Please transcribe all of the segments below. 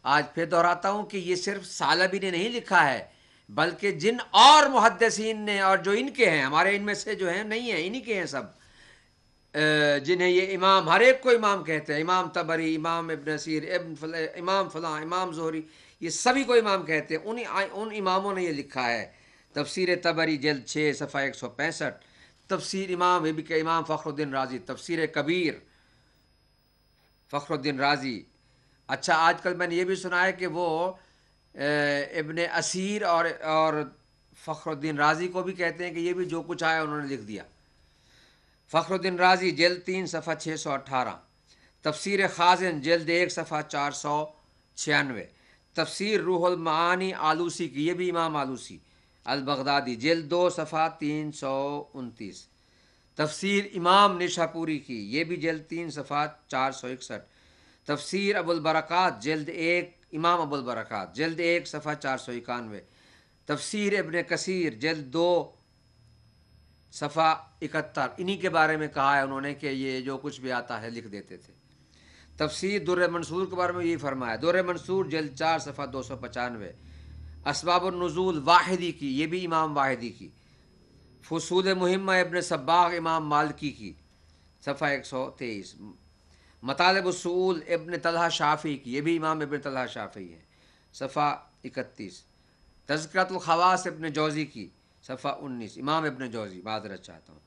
آج پھر دہراتا ہوں کہ یہ صرف ثعلبی نے نہیں لکھا ہے، بلکہ جن اور محدثین نے، اور جو ان کے ہیں، ہمارے ان میں سے جو ہیں نہیں ہیں، انہی کے ہیں سب، جنہیں یہ امام، ہر ایک کو امام کہتے ہیں، امام طبری، امام ابن اسیر، امام فلاں، امام زہری، یہ سبھی کو امام کہتے ہیں۔ ان اماموں نے یہ لکھا ہے۔ تفسیر طبری جلد 6 صفحہ 165، تفسیر امام فخر الدین رازی، تفسیر کبیر فخر الدین رازی۔ اچھا، آج کل میں نے یہ بھی سنا ہے کہ وہ ابن اسیر اور فخر الدین رازی کو بھی کہتے ہیں کہ یہ بھی جو کچھ آیا انہوں نے لکھ دیا۔ فخر الدین رازی جلد 3 صفحہ 618، تفسیر خازن جلد 1 صفحہ 496، تفسیر روح المعانی آلوسی کی، یہ بھی امام آلوسی البغدادی، جلد 2 صفحہ 329، تفسیر امام نشاپوری کی، یہ بھی جلد 3 صفحہ 461، تفسیر ابو البرکات جلد 1، امام ابو البرکات جلد 1 صفحہ 491، تفسیر ابن کثیر جلد 2 صفحہ 71۔ انہی کے بارے میں کہا ہے انہوں نے کہ یہ جو کچھ بھی آتا ہے لکھ دیتے تھے۔ تفسیر در منصور کے بارے میں یہی فرمایا، در منصور جلد 4 صفحہ 295، اسباب النزول واحدی کی، یہ بھی امام واحدی کی، فصول مہمہ ابن صباغ امام مالکی کی، صفحہ 123، مطالب السؤول ابن طلحہ شافعی کی، یہ بھی امام ابن طلحہ شافعی ہے، صفحہ 31، تذکرۃ الخواص ابن جوزی کی، صفحہ 19، امام ابن جوزی، معذرت چاہتا ہوں،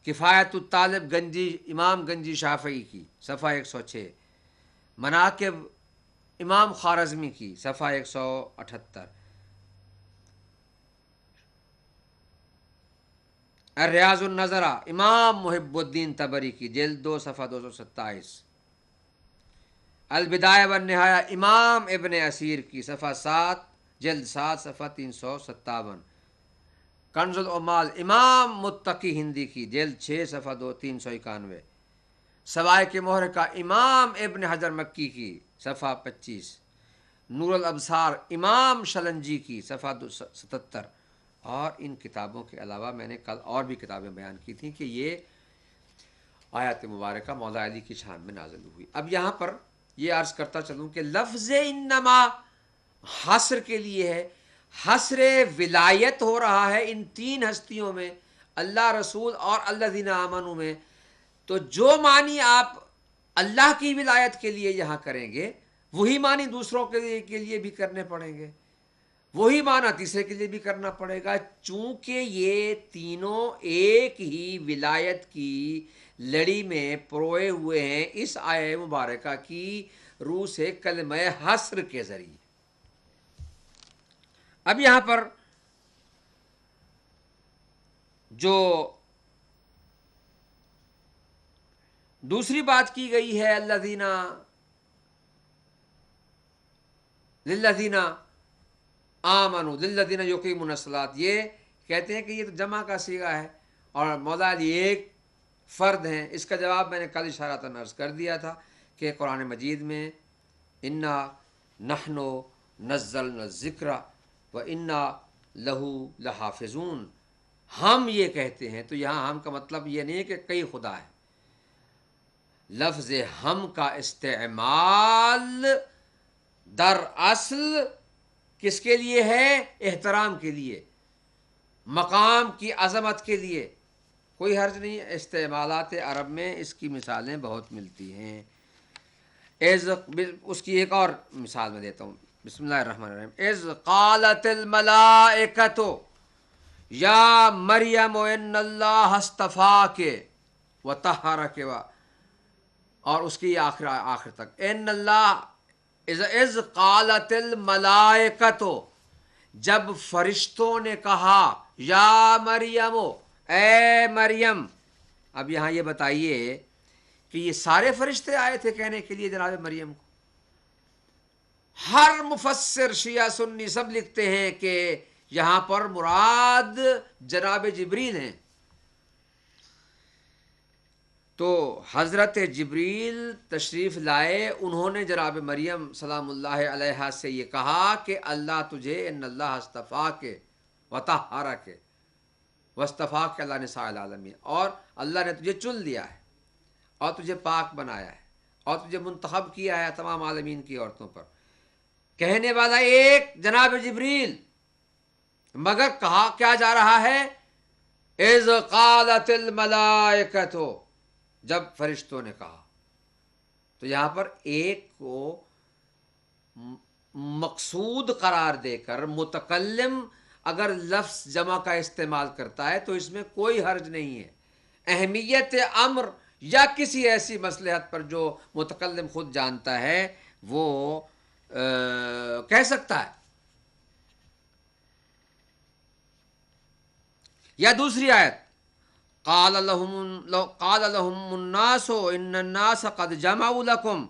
کفایت الطالب گنجی امام گنجی شافعی کی، صفحہ 106، مناقب امام خوارزمی کی، صفحہ 178، الریاض النظرہ امام محب الدین طبری کی، جلد 2 صفحہ 227، البدایہ والنہایہ امام ابن اسیر کی، صفحہ 7 جلد 7 صفحہ 357، کنز العمال امام متقی ہندی کی، جلد 6 صفحہ 391، سوائے مہر کا امام ابن حجر مکی کی، صفحہ 25، نور الابصار امام شلنجی کی، صفحہ 77۔ اور ان کتابوں کے علاوہ میں نے کل اور بھی کتابیں بیان کی تھیں کہ یہ آیات مبارکہ مولا علی کی شان میں نازل ہوئی۔ اب یہاں پر یہ عرض کرتا چلوں کہ لفظ انما حصر کے لیے ہے، حصر ولایت ہو رہا ہے ان 3 ہستیوں میں، اللہ، رسول اور الذین آمنوا میں۔ تو جو معنی آپ اللہ کی ولایت کے لیے یہاں کریں گے، وہی معنی دوسروں کے لیے بھی کرنے پڑیں گے، وہی معنی تیسرے کے لیے بھی کرنا پڑے گا، چونکہ یہ تینوں ایک ہی ولایت کی لڑی میں پروئے ہوئے ہیں اس آیہ مبارکہ کی روح سے کلمہ حصر کے ذریعے۔ اب یہاں پر جو دوسری بات کی گئی ہے، الذین للذین آمنوا للذین یقیمون الصلاۃ، یہ کہتے ہیں کہ یہ تو جمع کا صیغہ ہے اور مولا علی ایک فرد ہیں۔ اس کا جواب میں نے کل اشارۃً عرض کر دیا تھا کہ قرآن مجید میں انا نحن نزلنا الذکر و انا لہو لحافظون، ہم یہ کہتے ہیں، تو یہاں ہم کا مطلب یہ نہیں ہے کہ کئی خدا ہے۔ لفظ ہم کا استعمال در اصل کس کے لیے ہے؟ احترام کے لیے، مقام کی عظمت کے لیے، کوئی حرج نہیں ہے۔ استعمالات عرب میں اس کی مثالیں بہت ملتی ہیں۔ اس کی ایک اور مثال میں دیتا ہوں، بسم اللہ الرحمن الرحیم۔ اذ قالت الملائکۃ یا مریم ان اللہ اصطفاک وطہرک، اور اس کی آخر تک، ان اللہ اذ قالت الملائکۃ، جب فرشتوں نے کہا، یا مریم، اے مریم۔ اب یہاں یہ بتائیے کہ یہ سارے فرشتے آئے تھے کہنے کے لیے جناب مریم کو؟ ہر مفسر شیعہ سنی سب لکھتے ہیں کہ یہاں پر مراد جناب جبریل ہیں۔ تو حضرت جبریل تشریف لائے، انہوں نے جناب مریم سلام اللہ علیہا سے یہ کہا کہ اللہ تجھے، ان اللہ اصطفاک وطہرک، واصطفاک اللہ نساء العالمین، اور اللہ نے تجھے چن لیا ہے اور تجھے پاک بنایا ہے اور تجھے منتخب کیا ہے تمام عالمین کی عورتوں پر۔ کہنے والا ایک جناب جبریل، مگر کہا کیا جا رہا ہے؟ اذ قالت الملائکۃ، جب فرشتوں نے کہا. تو یہاں پر ایک کو مقصود قرار دے کر متکلم اگر لفظ جمع کا استعمال کرتا ہے تو اس میں کوئی حرج نہیں ہے. اہمیت امر یا کسی ایسی مصلحت پر جو متکلم خود جانتا ہے وہ کہہ سکتا ہے. یا دوسری آیت، قال لهم الناس ان الناس قد جمعوا لكم.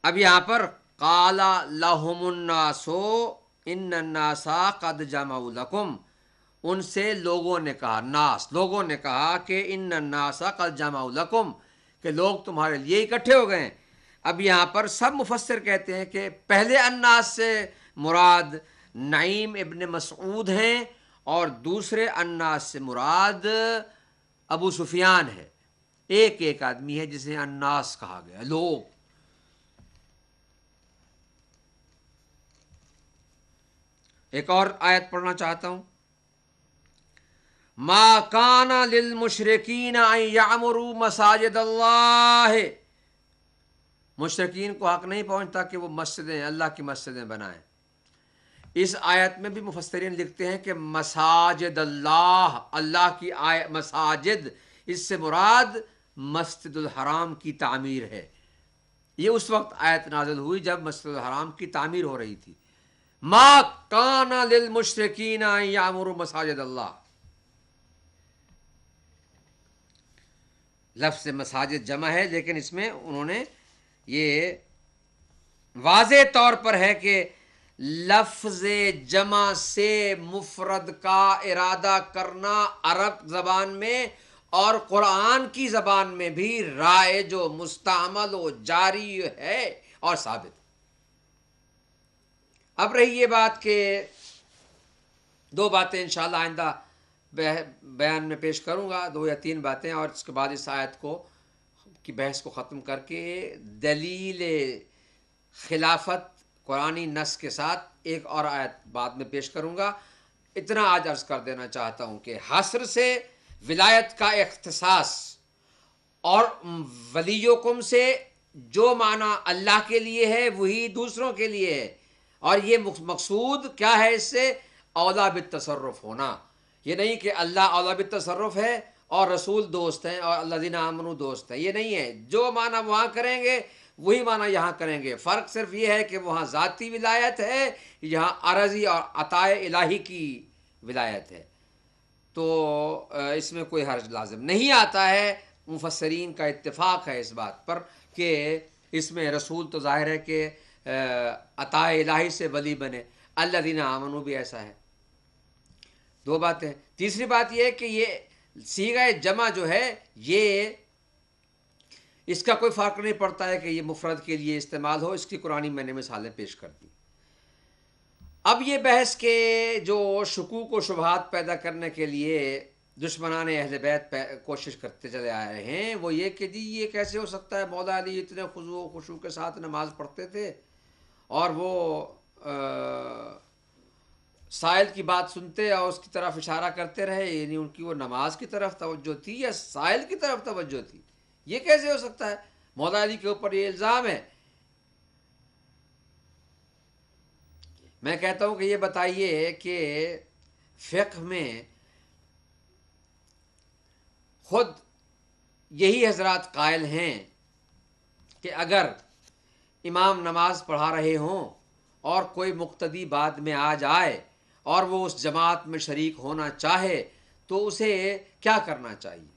اب یہاں پر قال لهم الناس ان الناس قد جمعوا لكم، ان سے لوگوں نے کہا، ناس لوگوں نے کہا کہ ان الناس قد جمعوا لكم، کہ لوگ تمہارے لیے اکٹھے ہو گئے ہیں. اب یہاں پر سب مفسر کہتے ہیں کہ پہلے الناس سے مراد نعیم ابن مسعود ہیں اور دوسرے الناس سے مراد ابو سفیان ہے. ایک آدمی ہے جسے الناس کہا گیا، لوگ. ایک اور آیت پڑھنا چاہتا ہوں، ما کان للمشرکین ان یعمروا مساجد اللہ. مشرکین کو حق نہیں پہنچتا کہ وہ مسجدیں، اللہ کی مسجدیں بنائیں. اس آیت میں بھی مفسرین لکھتے ہیں کہ مساجد اللہ، اللہ کی مساجد، اس سے مراد مسجد الحرام کی تعمیر ہے. یہ اس وقت آیت نازل ہوئی جب مسجد الحرام کی تعمیر ہو رہی تھی. ما کان للمشرکین ان یعمروا مساجد اللہ. لفظ مساجد جمع ہے لیکن اس میں انہوں نے یہ واضح طور پر ہے کہ لفظ جمع سے مفرد کا ارادہ کرنا عرب زبان میں اور قرآن کی زبان میں بھی رائج و مستعمل و جاری ہے اور ثابت. اب رہی یہ بات کہ دو باتیں انشاءاللہ آئندہ بیان میں پیش کروں گا، 2 یا 3 باتیں، اور اس کے بعد اس آیت کو کی بحث کو ختم کر کے دلیل خلافت قرآنی نص کے ساتھ ایک اور آیت بعد میں پیش کروں گا. اتنا آج عرض کر دینا چاہتا ہوں کہ حصر سے ولایت کا اختصاص اور ولیکم سے جو معنی اللہ کے لیے ہے وہی دوسروں کے لیے ہے. اور یہ مقصود کیا ہے اس سے؟ اولا بالتصرف ہونا. یہ نہیں کہ اللہ اولا بالتصرف ہے اور رسول دوست ہیں اور الذین آمنوا دوست ہیں، یہ نہیں ہے. جو معنی وہاں کریں گے وہی معنی یہاں کریں گے. فرق صرف یہ ہے کہ وہاں ذاتی ولایت ہے، یہاں عرضی اور عطائے الہی کی ولایت ہے. تو اس میں کوئی حرج لازم نہیں آتا ہے. مفسرین کا اتفاق ہے اس بات پر کہ اس میں رسول تو ظاہر ہے کہ عطائے الہی سے ولی بنے، الذین آمنوا بھی ایسا ہے. 2 باتیں. تیسری بات یہ ہے کہ یہ صیغہ جمع جو ہے یہ اس کا کوئی فرق نہیں پڑتا ہے کہ یہ مفرد کے لیے استعمال ہو. اس کی قرآنی میں نے مثالیں پیش کر دی. اب یہ بحث کے جو شکوک و شبہات پیدا کرنے کے لیے دشمنان اہل بیت کوشش کرتے چلے آ رہے ہیں وہ یہ کہ جی یہ کیسے ہو سکتا ہے، مولا علی اتنے خضوع و خشوع کے ساتھ نماز پڑھتے تھے اور وہ سائل کی بات سنتے اور اس کی طرف اشارہ کرتے رہے، یعنی ان کی وہ نماز کی طرف توجہ تھی یا سائل کی طرف توجہ تھی؟ یہ کیسے ہو سکتا ہے؟ مولا علی کے اوپر یہ الزام ہے. میں کہتا ہوں کہ یہ بتائیے کہ فقہ میں خود یہی حضرات قائل ہیں کہ اگر امام نماز پڑھا رہے ہوں اور کوئی مقتدی بعد میں آ جائے اور وہ اس جماعت میں شریک ہونا چاہے تو اسے کیا کرنا چاہیے؟